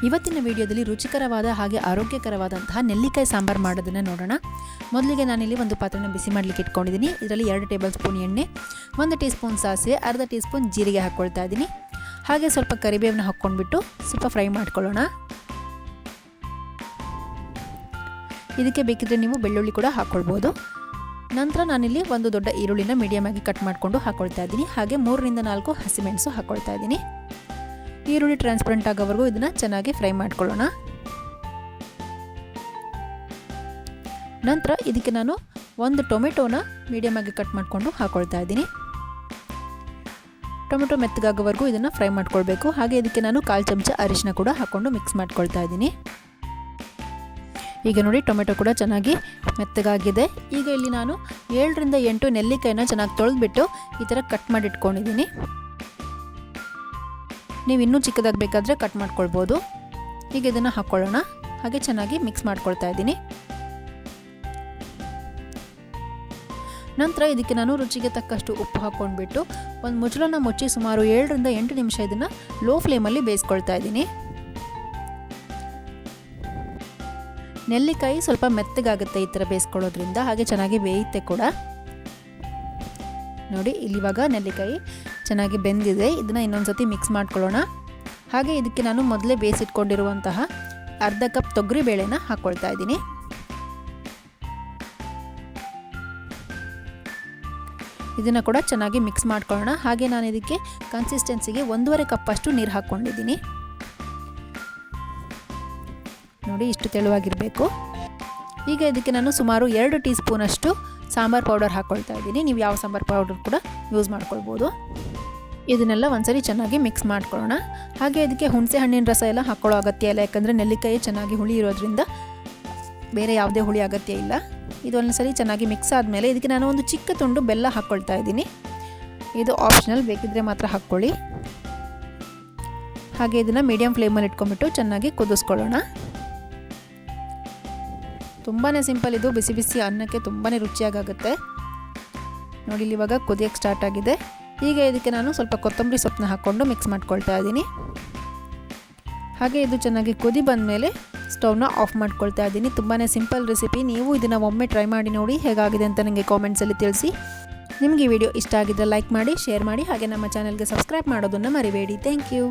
ಇವತ್ತಿನ ವಿಡಿಯೋದಲ್ಲಿ ರುಚಿಕರವಾದ ಹಾಗೆ ಆರೋಗ್ಯಕರವಾದಂತಹ ನೆಲ್ಲಿಕಾಯಿ ಸಾಂಬಾರು ಮಾಡೋದನ್ನು ನೋಡೋಣ. ಮೊದಲಿಗೆ ನಾನಿಲ್ಲಿ ಒಂದು ಪಾತ್ರೆನ ಬಿಸಿ ಮಾಡಲಿಕ್ಕೆ ಇಟ್ಕೊಂಡಿದ್ದೀನಿ. ಇದರಲ್ಲಿ 2 ಟೇಬಲ್ ಸ್ಪೂನ್ ಎಣ್ಣೆ, 1 ಟೀ ಸ್ಪೂನ್ ಸಾಸಿವೆ, ಅರ್ಧ ಟೀ ಸ್ಪೂನ್ ಜೀರಿಗೆ ಹಾಕ್ಕೊಳ್ತಾ ಇದ್ದೀನಿ. ಹಾಗೆ ಸ್ವಲ್ಪ ಕರಿಬೇವನ್ನ ಹಾಕ್ಕೊಂಡ್ಬಿಟ್ಟು ಸ್ವಲ್ಪ ಫ್ರೈ ಮಾಡ್ಕೊಳ್ಳೋಣ. ಇದಕ್ಕೆ ಬೇಕಿದ್ರೆ ನೀವು ಬೆಳ್ಳುಳ್ಳಿ ಕೂಡ ಹಾಕ್ಕೊಳ್ಬೋದು. ನಂತರ ನಾನಿಲ್ಲಿ ಒಂದು ದೊಡ್ಡ ಈರುಳ್ಳಿನ ಮೀಡಿಯಮ್ ಆಗಿ ಕಟ್ ಮಾಡಿಕೊಂಡು ಹಾಕ್ಕೊಳ್ತಾ ಇದ್ದೀನಿ. ಹಾಗೆ 3 ರಿಂದ 4 ಹಸಿಮೆಣಸು ಹಾಕ್ಕೊಳ್ತಾ ಇದ್ದೀನಿ. ಈರುಳ್ಳಿ ಟ್ರಾನ್ಸ್ಪರೆಂಟ್ ಆಗೋವರೆಗೂ ಇದನ್ನು ಚೆನ್ನಾಗಿ ಫ್ರೈ ಮಾಡ್ಕೊಳ್ಳೋಣ. ನಂತರ ಇದಕ್ಕೆ ನಾನು ಒಂದು ಟೊಮೆಟೊನ ಮೀಡಿಯಮ್ ಆಗಿ ಕಟ್ ಮಾಡಿಕೊಂಡು ಹಾಕ್ಕೊಳ್ತಾ ಇದ್ದೀನಿ. ಟೊಮೆಟೊ ಮೆತ್ತಗಾಗೋವರೆಗೂ ಇದನ್ನು ಫ್ರೈ ಮಾಡ್ಕೊಳ್ಬೇಕು. ಹಾಗೆ ಇದಕ್ಕೆ ನಾನು 1/4 ಚಮಚ ಅರಿಶಿನ ಕೂಡ ಹಾಕ್ಕೊಂಡು ಮಿಕ್ಸ್ ಮಾಡ್ಕೊಳ್ತಾ ಇದ್ದೀನಿ. ಈಗ ನೋಡಿ ಟೊಮೆಟೊ ಕೂಡ ಚೆನ್ನಾಗಿ ಮೆತ್ತಗಾಗಿದೆ. ಈಗ ಇಲ್ಲಿ ನಾನು 7 ರಿಂದ 8 ನೆಲ್ಲಿಕಾಯಿನ ಚೆನ್ನಾಗಿ ತೊಳೆದ್ಬಿಟ್ಟು ಈ ಥರ ಕಟ್ ಮಾಡಿ ಇಟ್ಕೊಂಡಿದ್ದೀನಿ. ನೀವು ಇನ್ನೂ ಚಿಕ್ಕದಾಗಿ ಬೇಕಾದರೆ ಕಟ್ ಮಾಡ್ಕೊಳ್ಬೋದು. ಈಗ ಇದನ್ನು ಹಾಕ್ಕೊಳ್ಳೋಣ. ಹಾಗೆ ಚೆನ್ನಾಗಿ ಮಿಕ್ಸ್ ಮಾಡ್ಕೊಳ್ತಾ ಇದ್ದೀನಿ. ನಂತರ ಇದಕ್ಕೆ ನಾನು ರುಚಿಗೆ ತಕ್ಕಷ್ಟು ಉಪ್ಪು ಹಾಕ್ಕೊಂಡ್ಬಿಟ್ಟು ಒಂದು ಮುಚ್ಚಳನ ಮುಚ್ಚಿ ಸುಮಾರು 7 ರಿಂದ 8 ನಿಮಿಷ ಇದನ್ನು ಲೋ ಫ್ಲೇಮಲ್ಲಿ ಬೇಯಿಸ್ಕೊಳ್ತಾ ಇದ್ದೀನಿ. ನೆಲ್ಲಿಕಾಯಿ ಸ್ವಲ್ಪ ಮೆತ್ತಗಾಗುತ್ತೆ ಈ ಥರ ಬೇಯಿಸ್ಕೊಳ್ಳೋದ್ರಿಂದ, ಹಾಗೆ ಚೆನ್ನಾಗಿ ಬೇಯುತ್ತೆ ಕೂಡ. ನೋಡಿ ಇಲ್ಲಿವಾಗ ನೆಲ್ಲಿಕಾಯಿ ಚೆನ್ನಾಗಿ ಬೆಂದಿದೆ. ಇದನ್ನು ಇನ್ನೊಂದು ಸತಿ ಮಿಕ್ಸ್ ಮಾಡ್ಕೊಳ್ಳೋಣ. ಹಾಗೆ ಇದಕ್ಕೆ ನಾನು ಮೊದಲೇ ಬೇಯಿಸಿಟ್ಕೊಂಡಿರುವಂತಹ ಅರ್ಧ ಕಪ್ ತೊಗರಿ ಬೇಳೆನ ಹಾಕ್ಕೊಳ್ತಾ ಇದ್ದೀನಿ. ಇದನ್ನು ಕೂಡ ಚೆನ್ನಾಗಿ ಮಿಕ್ಸ್ ಮಾಡ್ಕೊಳ್ಳೋಣ. ಹಾಗೆ ನಾನು ಇದಕ್ಕೆ ಕನ್ಸಿಸ್ಟೆನ್ಸಿಗೆ 1.5 ಕಪ್ ಅಷ್ಟು ನೀರು ಹಾಕ್ಕೊಂಡಿದ್ದೀನಿ. ನೋಡಿ ಇಷ್ಟು ತೆಳುವಾಗಿರಬೇಕು. ಈಗ ಇದಕ್ಕೆ ನಾನು ಸುಮಾರು 2 ಟೀ ಸ್ಪೂನ್ ಅಷ್ಟು ಸಾಂಬಾರು ಪೌಡರ್ ಹಾಕ್ಕೊಳ್ತಾ ಇದ್ದೀನಿ. ನೀವು ಯಾವ ಸಾಂಬಾರು ಪೌಡರ್ ಕೂಡ ಯೂಸ್ ಮಾಡ್ಕೊಳ್ಬೋದು. ಇದನ್ನೆಲ್ಲ ಒಂದ್ಸರಿ ಚೆನ್ನಾಗಿ ಮಿಕ್ಸ್ ಮಾಡ್ಕೊಳ್ಳೋಣ. ಹಾಗೆ ಇದಕ್ಕೆ ಹುಣಸೆ ಹಣ್ಣಿನ ರಸ ಎಲ್ಲ ಹಾಕ್ಕೊಳ್ಳೋ ಅಗತ್ಯ ಇಲ್ಲ, ಯಾಕಂದರೆ ನೆಲ್ಲಿಕಾಯಿ ಚೆನ್ನಾಗಿ ಹುಳಿ ಇರೋದ್ರಿಂದ ಬೇರೆ ಯಾವುದೇ ಹುಳಿ ಅಗತ್ಯ ಇಲ್ಲ. ಇದು ಒಂದ್ಸರಿ ಚೆನ್ನಾಗಿ ಮಿಕ್ಸ್ ಆದಮೇಲೆ ಇದಕ್ಕೆ ನಾನು ಒಂದು ಚಿಕ್ಕ ತುಂಡು ಬೆಲ್ಲ ಹಾಕ್ಕೊಳ್ತಾ ಇದ್ದೀನಿ. ಇದು ಆಪ್ಷನಲ್, ಬೇಕಿದ್ರೆ ಮಾತ್ರ ಹಾಕ್ಕೊಳ್ಳಿ. ಹಾಗೆ ಇದನ್ನು ಮೀಡಿಯಮ್ ಫ್ಲೇಮಲ್ಲಿ ಇಟ್ಕೊಂಡ್ಬಿಟ್ಟು ಚೆನ್ನಾಗಿ ಕುದಿಸ್ಕೊಳ್ಳೋಣ. ತುಂಬಾ ಸಿಂಪಲ್ ಇದು. ಬಿಸಿ ಬಿಸಿ ಅನ್ನಕ್ಕೆ ತುಂಬಾ ರುಚಿಯಾಗುತ್ತೆ. ನೋಡಿ ಇಲ್ಲಿ ಇವಾಗ ಕುದಿಯೋಕ್ಕೆ ಸ್ಟಾರ್ಟ್ ಆಗಿದೆ. ಈಗ ಇದಕ್ಕೆ ನಾನು ಸ್ವಲ್ಪ ಕೊತ್ತಂಬರಿ ಸೊಪ್ಪನ್ನ ಹಾಕ್ಕೊಂಡು ಮಿಕ್ಸ್ ಮಾಡ್ಕೊಳ್ತಾ ಇದ್ದೀನಿ. ಹಾಗೆ ಇದು ಚೆನ್ನಾಗಿ ಕುದಿ ಬಂದಮೇಲೆ ಸ್ಟವ್ನ ಆಫ್ ಮಾಡ್ಕೊಳ್ತಾ ಇದ್ದೀನಿ. ತುಂಬಾ ಸಿಂಪಲ್ ರೆಸಿಪಿ. ನೀವು ಇದನ್ನು ಒಮ್ಮೆ ಟ್ರೈ ಮಾಡಿ ನೋಡಿ ಹೇಗಾಗಿದೆ ಅಂತ ನನಗೆ ಕಾಮೆಂಟ್ಸಲ್ಲಿ ತಿಳಿಸಿ. ನಿಮಗೆ ಈ ವಿಡಿಯೋ ಇಷ್ಟ ಆಗಿದ್ದರೆ ಲೈಕ್ ಮಾಡಿ, ಶೇರ್ ಮಾಡಿ, ಹಾಗೆ ನಮ್ಮ ಚಾನಲ್ಗೆ ಸಬ್ಸ್ಕ್ರೈಬ್ ಮಾಡೋದನ್ನು ಮರಿಬೇಡಿ. Thank you.